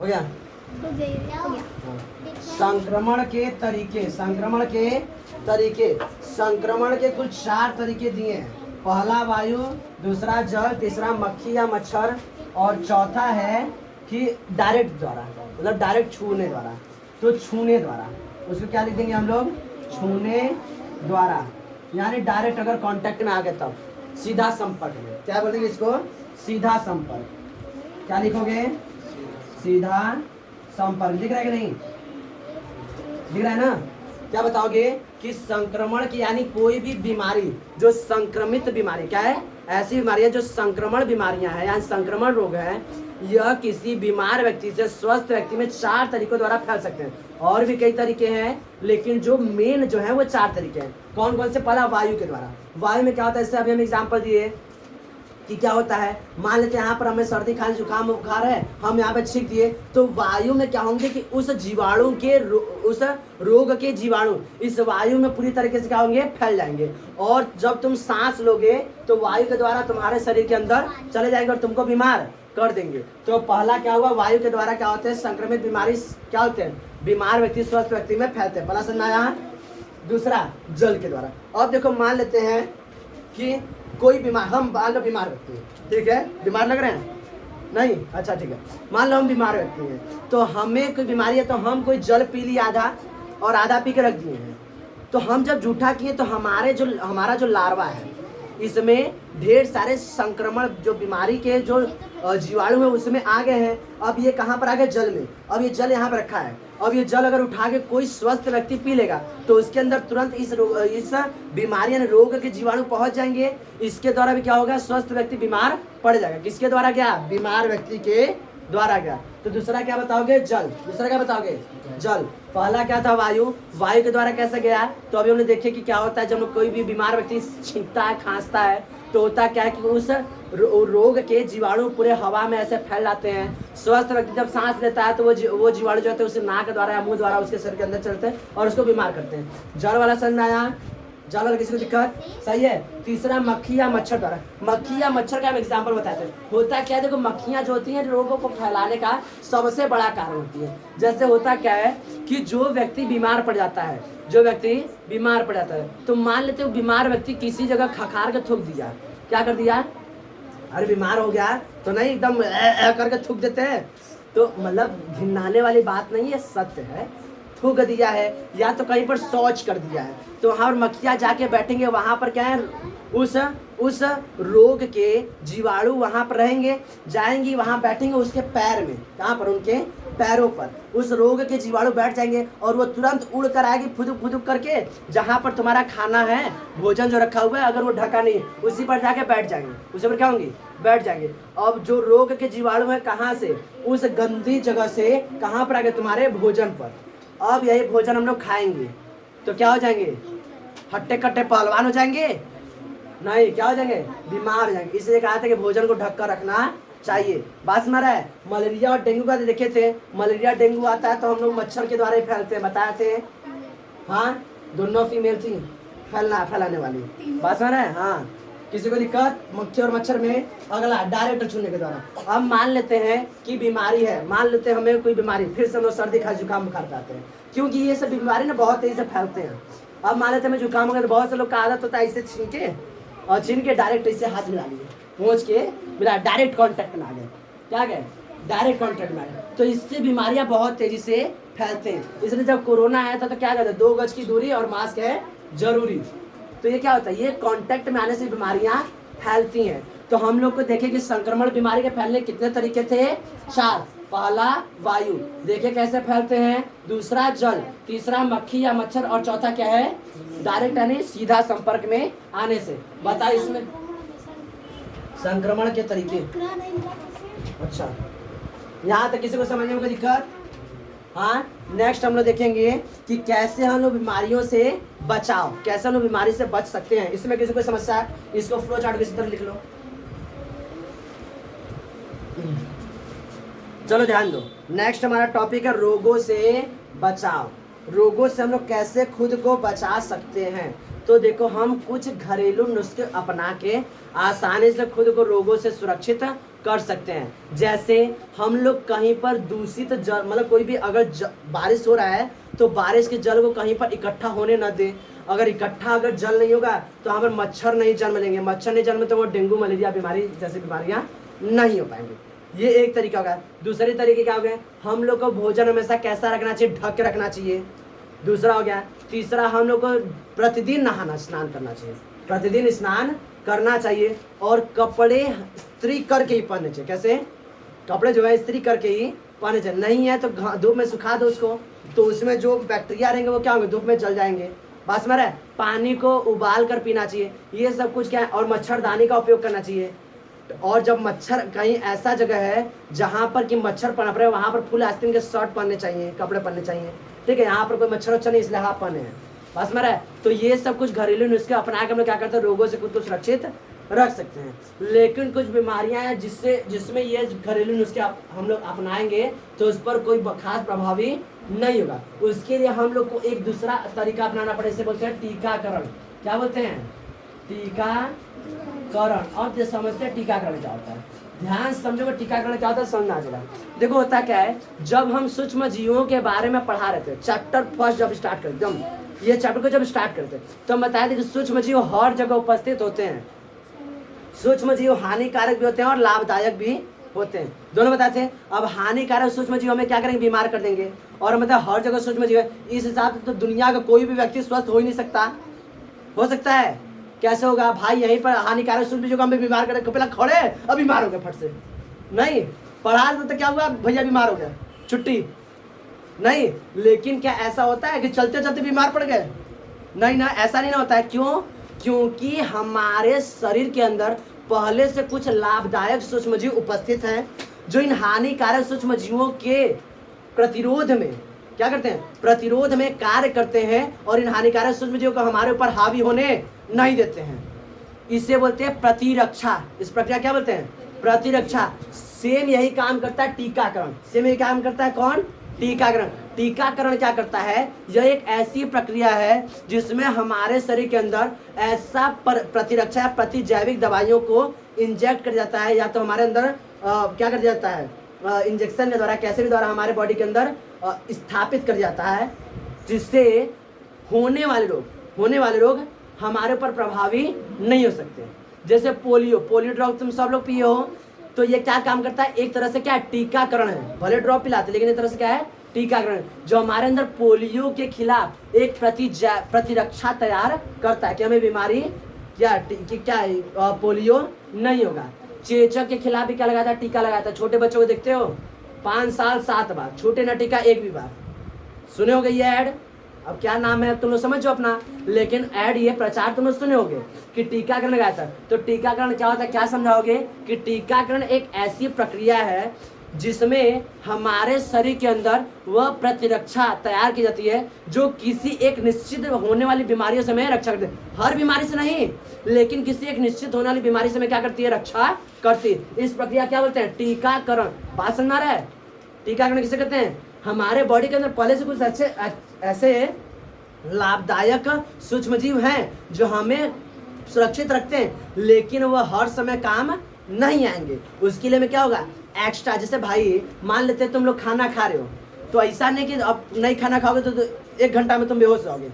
हो गया। हाँ। संक्रमण के तरीके, संक्रमण के कुल 4 तरीके दिए हैं। पहला वायु, दूसरा जल, तीसरा मक्खी या मच्छर और चौथा है कि डायरेक्ट द्वारा, मतलब डायरेक्ट छूने द्वारा। तो छूने द्वारा उसको क्या लिख देंगे हम लोग? छूने द्वारा, यानी डायरेक्ट अगर कांटेक्ट में आ गए तब, सीधा संपर्क में। क्या बोलेंगे इसको? सीधा संपर्क। क्या लिखोगे? सीधा संपर्क। दिख रहा है कि नहीं? दिख रहा है ना? क्या बताओगे कि संक्रमण की, यानी कोई भी बीमारी जो संक्रमित बीमारी, क्या है? ऐसी बीमारियां जो संक्रमण बीमारियां हैं, यानी संक्रमण रोग है, यह किसी बीमार व्यक्ति से स्वस्थ व्यक्ति में 4 तरीकों द्वारा फैल सकते हैं। और भी कई तरीके हैं, लेकिन जो मेन जो है वो 4 तरीके हैं। कौन कौन से? पहला वायु के द्वारा। वायु में क्या होता है? इससे अभी हम एग्जाम्पल दिए कि क्या होता है। मान लेते हैं यहाँ पर हमें सर्दी खांसी जुकाम बुखार है, हम यहाँ पे छींक दिए, तो वायु में क्या होंगे कि उस जीवाणु के उस रोग के जीवाणु इस वायु में पूरी तरीके से क्या होंगे? फैल जाएंगे। और जब तुम सांस लोगे तो वायु के द्वारा तुम्हारे शरीर के अंदर चले जाएंगे और तुमको बीमार कर देंगे। तो पहला क्या हुआ? वायु के द्वारा क्या होते हैं? संक्रमित बीमारी क्या होते हैं? बीमार व्यक्ति स्वस्थ व्यक्ति में फैलते हैं। पहला समझ आया? दूसरा जल के द्वारा। अब देखो, मान लेते हैं कि कोई बीमार, हम मान लो बीमार व्यक्ति हैं, ठीक है? बीमार लग रहे हैं? नहीं? अच्छा ठीक है। मान लो हम बीमार व्यक्ति हैं, तो हमें कोई बीमारी है, तो हम कोई जल पी लिया आधा और आधा पी के रख दिए हैं। तो हम जब जूठा किए तो हमारा जो लार्वा है, इसमें ढेर सारे संक्रमण जो बीमारी के जो जीवाणु है उसमें आ गए हैं। अब ये कहाँ पर आ गए? जल में। अब ये जल यहाँ पर रखा है। अब ये जल अगर उठा के कोई स्वस्थ व्यक्ति पी लेगा तो उसके अंदर तुरंत इस बीमारी यानी रोग के जीवाणु पहुंच जाएंगे। इसके द्वारा भी क्या होगा? स्वस्थ व्यक्ति बीमार पड़ जाएगा। किसके द्वारा गया? बीमार व्यक्ति के द्वारा गया। तो दूसरा क्या बताओगे? जल। दूसरा क्या बताओगे? जल। पहला क्या था? वायु। वायु के द्वारा कैसे गया? तो अभी हमने देखे कि क्या होता है जब कोई भी बीमार व्यक्ति छींकता है, खांसता है, तो होता क्या है कि उस रोग के जीवाणु पूरे हवा में ऐसे फैल जाते हैं। स्वस्थ व्यक्ति जब सांस लेता है तो वो जीवाणु जो होते हैं उसे नाक द्वारा या मुंह द्वारा उसके शरीर के अंदर चलते हैं और उसको बीमार करते हैं। जल वाला समझ में आया? जल वाला किसी को दिक्कत? सही है। तीसरा मक्खी या मच्छर द्वारा। मक्खी या मच्छर का हम एग्जाम्पल बताते हैं। होता क्या है? देखो, मक्खियां जो होती हैं रोगों को फैलाने का सबसे बड़ा कारण होती है। जैसे होता क्या है कि जो व्यक्ति बीमार पड़ जाता है, तो मान लेते हो बीमार व्यक्ति किसी जगह खखार के थूक दिया। क्या कर दिया? अरे बीमार हो गया तो नहीं एकदम करके थूक देते हैं, तो मतलब घिनाने वाली बात नहीं है, सत्य है। थूक दिया है या तो कहीं पर शौच कर दिया है, तो वहाँ पर मक्खियाँ जाके बैठेंगे। वहाँ पर क्या है? उस रोग के जीवाणु वहाँ पर रहेंगे, जाएंगी वहाँ बैठेंगे उसके पैर में। कहाँ पर? उनके पैरों पर उस रोग के जीवाणु बैठ जाएंगे और वो तुरंत उड़ कर आएगी फुदुक फुदुक करके, जहाँ पर तुम्हारा खाना है, भोजन जो रखा हुआ है, अगर वो ढका नहीं है उसी पर जाके बैठ जाएंगे, उसी पर क्या होंगे? बैठ जाएंगे। अब जो रोग के जीवाणु है कहाँ से? उस गंदी जगह से कहाँ पर आ गए? तुम्हारे भोजन पर। अब यही भोजन हम लोग खाएंगे तो क्या हो जाएंगे? हट्टे कट्टे पहलवान हो जाएंगे? नहीं, क्या हो जाएंगे? बीमार हो जाएंगे। इसलिए कहा था कि भोजन को ढक कर रखना चाहिए। बात समझ रहा है? मलेरिया और डेंगू का देखे थे, मलेरिया डेंगू आता है तो हम लोग मच्छर के द्वारा ही फैलते हैं, बताए थे। हाँ, दोनों फीमेल थी फैलाने वाली। बात समझ रहा है? हाँ। किसी को दिक्कत? मक्खी और मच्छर में। अगला डायरेक्ट छूने के द्वारा। अब मान लेते हैं कि बीमारी है, मान लेते हैं हमें कोई बीमारी, फिर से हम लोग सर्दी खांसी जुकाम बुखार पाते हैं, क्योंकि ये सब बीमारी ना बहुत तेजी से फैलते हैं। अब मान लेते हैं हमें जुकाम हो गया तो बहुत से लोग का आदत होता है इसे छीन के डायरेक्ट इसे हाथ मिला लिए, पहुँच के मिला, डायरेक्ट कॉन्टैक्ट में आ गए। क्या गए? डायरेक्ट कॉन्टैक्ट में आ गए। तो इससे बीमारियां बहुत तेजी से फैलते हैं। इसलिए जब कोरोना आया था तो क्या कहते हैं? 2 गज की दूरी और मास्क है जरूरी। तो ये क्या होता है? ये कांटेक्ट में आने से बीमारियां फैलती हैं। तो हम लोग को देखें कि संक्रमण बीमारी के फैलने कितने तरीके थे? 4। पहला वायु, देखे कैसे फैलते हैं। दूसरा जल, तीसरा मक्खी या मच्छर और चौथा क्या है? डायरेक्ट यानी सीधा संपर्क में आने से। बता इसमें संक्रमण के तरीके। अच्छा, यहाँ तक किसी को समझने में कोई दिक्कत? हाँ। नेक्स्ट हम लोग देखेंगे कि कैसे हम लोग बीमारियों से बचाव, कैसे हम लोग बीमारी से बच सकते हैं। इसमें किसी को समस्या है? इसको फ्लो चार्ट किसी तरह लिख लो। चलो ध्यान दो। नेक्स्ट हमारा टॉपिक है रोगों से बचाव। रोगों से हम लोग कैसे खुद को बचा सकते हैं। तो देखो, हम कुछ घरेलू नुस्खे अपना के आसानी से खुद को रोगों से सुरक्षित कर सकते हैं। जैसे हम लोग कहीं पर दूषित जल, मतलब कोई भी अगर बारिश हो रहा है तो बारिश के जल को कहीं पर इकट्ठा होने न दें। अगर इकट्ठा अगर जल नहीं होगा तो वहाँ पर मच्छर नहीं जन्म लेंगे, मच्छर नहीं जन्म तो वो डेंगू मलेरिया बीमारी जैसी बीमारियाँ नहीं हो पाएंगी। ये एक तरीका होगा। दूसरे तरीके क्या हो गए, हम लोग को भोजन हमेशा कैसा रखना चाहिए, ढक के रखना चाहिए। दूसरा हो गया। तीसरा, हम लोग को प्रतिदिन नहाना स्नान करना चाहिए, प्रतिदिन स्नान करना चाहिए। और कपड़े इस्त्री करके ही पहनने चाहिए। कैसे, कपड़े जो है इस्त्री करके ही पहनने चाहिए। नहीं है तो धूप में सुखा दो उसको, तो उसमें जो बैक्टीरिया रहेंगे वो क्या होंगे, धूप में जल जाएंगे। बस में है, पानी को उबाल कर पीना चाहिए। ये सब कुछ क्या है। और मच्छरदानी का उपयोग करना चाहिए। और जब मच्छर कहीं ऐसा जगह है जहाँ पर कि मच्छर पनप रहे, वहाँ पर फुल आस्तीन के शर्ट पहनने चाहिए, कपड़े पहनने चाहिए। ठीक है, यहाँ पर कोई मच्छर वच्छर नहीं, इसलिए हाफ पहने हैं। बस में रहे। तो ये सब कुछ घरेलू नुस्खे अपना के हम लोग क्या करते हैं, रोगों से खुद को सुरक्षित रख सकते हैं। लेकिन कुछ बीमारियां हैं जिसमें ये घरेलू नुस्खे हम लोग अपनाएंगे तो उस पर कोई खास प्रभावी नहीं होगा। उसके लिए हम लोग को एक दूसरा तरीका अपनाना पड़ेगा, इसे बोलते हैं टीकाकरण। क्या बोलते हैं, टीकाकरण। और जो समझते हैं टीकाकरण क्या होता है, ध्यान समझोगे टीकाकरण क्या होता है, समझ में आ जाएगा। देखो होता क्या है, जब हम सूक्ष्म जीवों के बारे में पढ़ा रहे थे, चैप्टर फर्स्ट जब स्टार्ट करते हम ये चैप्टर को जब स्टार्ट करते तो हम बताए थे कि सूक्ष्म जीव हर जगह उपस्थित होते हैं। सूक्ष्म जीव हानिकारक भी होते हैं और लाभदायक भी होते हैं, दोनों बताए थे। अब हानिकारक सूक्ष्म जीव हमें क्या करेंगे, बीमार कर देंगे। और मतलब हर जगह सूक्ष्म जीव है, इस हिसाब से तो दुनिया का कोई भी व्यक्ति स्वस्थ हो ही नहीं सकता। हो सकता है, कैसे होगा भाई, यहीं पर हानिकारक सूक्ष्म जीव को हमें बीमार कर, पहले खड़े अब बीमार हो गए फट से, नहीं पढ़ा तो क्या हुआ भैया बीमार हो गया, छुट्टी नहीं। लेकिन क्या ऐसा होता है कि चलते चलते बीमार पड़ गए, नहीं ना, ऐसा नहीं ना होता है। क्यों, क्योंकि हमारे शरीर के अंदर पहले से कुछ लाभदायक सूक्ष्मजीव उपस्थित हैं जो इन हानिकारक सूक्ष्मजीवों के प्रतिरोध में क्या करते हैं, प्रतिरोध में कार्य करते हैं और इन हानिकारक सूक्ष्मजीवों को हमारे ऊपर हावी होने नहीं देते हैं। इसे बोलते हैं प्रतिरक्षा। इस प्रक्रिया क्या बोलते हैं, प्रतिरक्षा। सेम यही काम करता है टीकाकरण, सेम यही काम करता है कौन, टीकाकरण। टीकाकरण क्या करता है, यह एक ऐसी प्रक्रिया है जिसमें हमारे शरीर के अंदर ऐसा प्रतिरक्षा या प्रतिजैविक दवाइयों को इंजेक्ट कर जाता है, या तो हमारे अंदर क्या कर जाता है, इंजेक्शन के द्वारा, कैसे भी द्वारा हमारे बॉडी के अंदर स्थापित कर जाता है, जिससे होने वाले रोग हमारे ऊपर प्रभावी नहीं हो सकते। जैसे पोलियो ड्रॉप तुम सब लोग पिए हो, तो ये क्या काम करता है, एक तरह से क्या है, टीकाकरण है। भले ड्रॉप पिलाते लेकिन एक तरह से क्या है, टीकाकरण, जो हमारे अंदर पोलियो के खिलाफ एक प्रतिरक्षा तैयार करता है कि हमें बीमारी क्या पोलियो नहीं होगा। चेचक के खिलाफ भी क्या लगाता है, टीका लगाता है। छोटे बच्चों को देखते हो 5 साल 7 बार, छूटे ना टीका एक भी बार। सुने होगे ये ऐड, अब क्या नाम है तुम लोग समझो अपना, लेकिन ऐड ये प्रचार तुम लोग सुने होगे कि टीकाकरण लगाया था। तो टीकाकरण क्या होता है, क्या समझाओगे कि टीकाकरण एक ऐसी प्रक्रिया है जिसमें हमारे शरीर के अंदर वह प्रतिरक्षा तैयार की जाती है जो किसी एक निश्चित होने वाली बीमारियों से हमें रक्षा करती है। हर बीमारी से नहीं, लेकिन किसी एक निश्चित होने वाली बीमारी से हमें क्या करती है, रक्षा करती है। इस प्रक्रिया क्या बोलते हैं, टीकाकरण। बात समझ में आ रहा है, टीकाकरण किसे कहते हैं, हमारे बॉडी के अंदर पहले से कुछ ऐसे लाभदायक सूक्ष्मजीव हैं जो हमें सुरक्षित रखते हैं, लेकिन वह हर समय काम नहीं आएंगे। उसके लिए में क्या होगा, एक्स्ट्रा। जैसे भाई मान लेते हैं तुम लोग खाना खा रहे हो, तो ऐसा नहीं कि अब नहीं खाना खाओगे तो 1 घंटा में तुम बेहोश रहोगे,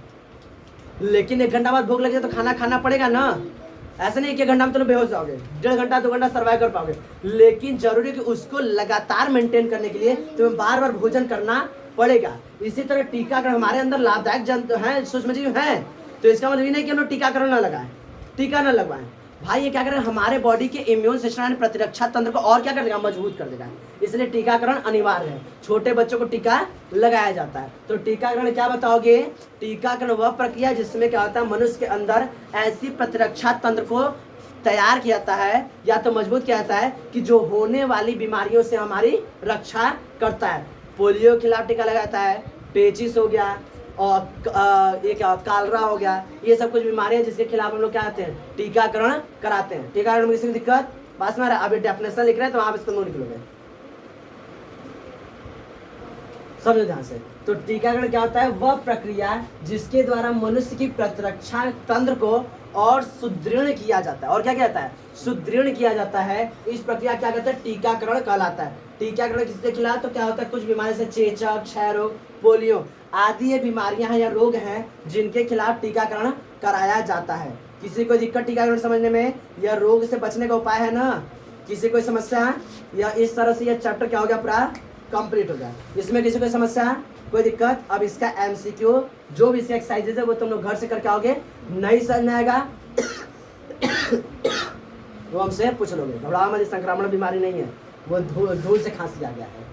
लेकिन 1 घंटा बाद भूख लग जाए तो खाना खाना पड़ेगा ना। ऐसा नहीं कि 1 घंटा में तुम बेहोश जाओगे, 1.5 घंटा 2 घंटा सर्वाइव कर पाओगे, लेकिन जरूरी कि उसको लगातार मेंटेन करने के लिए तुम्हें बार बार भोजन करना पड़ेगा। इसी तरह टीकाकरण, हमारे अंदर लाभदायक जंतु हैं, सूक्ष्मजीव हैं, तो इसका मतलब ये नहीं कि हम लोग टीकाकरण न लगाएं, टीका न लगवाएं। भाई ये क्या करें, हमारे बॉडी के इम्यून सिस्टम यानी प्रतिरक्षा तंत्र को और क्या कर देगा, मजबूत कर देगा। इसलिए टीकाकरण अनिवार्य है। छोटे बच्चों को टीका लगाया जाता है। तो टीकाकरण क्या बताओगे, टीकाकरण वह प्रक्रिया जिसमें क्या होता है, मनुष्य के अंदर ऐसी प्रतिरक्षा तंत्र को तैयार किया जाता है या तो मजबूत किया जाता है कि जो होने वाली बीमारियों से हमारी रक्षा करता है। पोलियो के खिलाफ टीका लगाता है, पेचिस हो गया और ये क्या कालरा हो गया, ये सब कुछ बीमारियां जिसके खिलाफ हम लोग क्या करते हैं, टीकाकरण कराते हैं। टीकाकरण में किसी की दिक्कत, बस में अभी डेफिनेशन लिख रहे हैं तो वहां पे तुम लोग लिख लोगे, समझो ध्यान से। तो टीकाकरण क्या होता है? वह प्रक्रिया जिसके द्वारा मनुष्य की प्रतिरक्षा तंत्र को और सुदृढ़ किया जाता है। और क्या कहता है? सुदृढ़ किया जाता है। इस प्रक्रिया क्या कहते हैं? टीकाकरण कहलाता है। टीकाकरण किसके खिलाफ? तो क्या होता है? कुछ बीमारी से चेचक, क्षय रोग, पोलियो आदि ये बीमारियां हैं या रोग हैं जिनके खिलाफ टीकाकरण कराया जाता है। किसी को दिक्कत टीकाकरण समझने में या रोग से बचने का उपाय है ना? किसी कोई समस्या? या इस तरह से यह चैप्टर क्या हो गया? पूरा कंप्लीट हो गया। इसमें किसी को समस्या, कोई दिक्कत? अब इसका एमसीक्यू जो भी इसके एक्सरसाइजेज है वो तुम लोग घर से करके आओगे। नहीं समझ में आएगा वो हमसे पूछ लोगे। घबराओ मत, संक्रामण बीमारी नहीं है, वो धूल से खांसी आ गया है।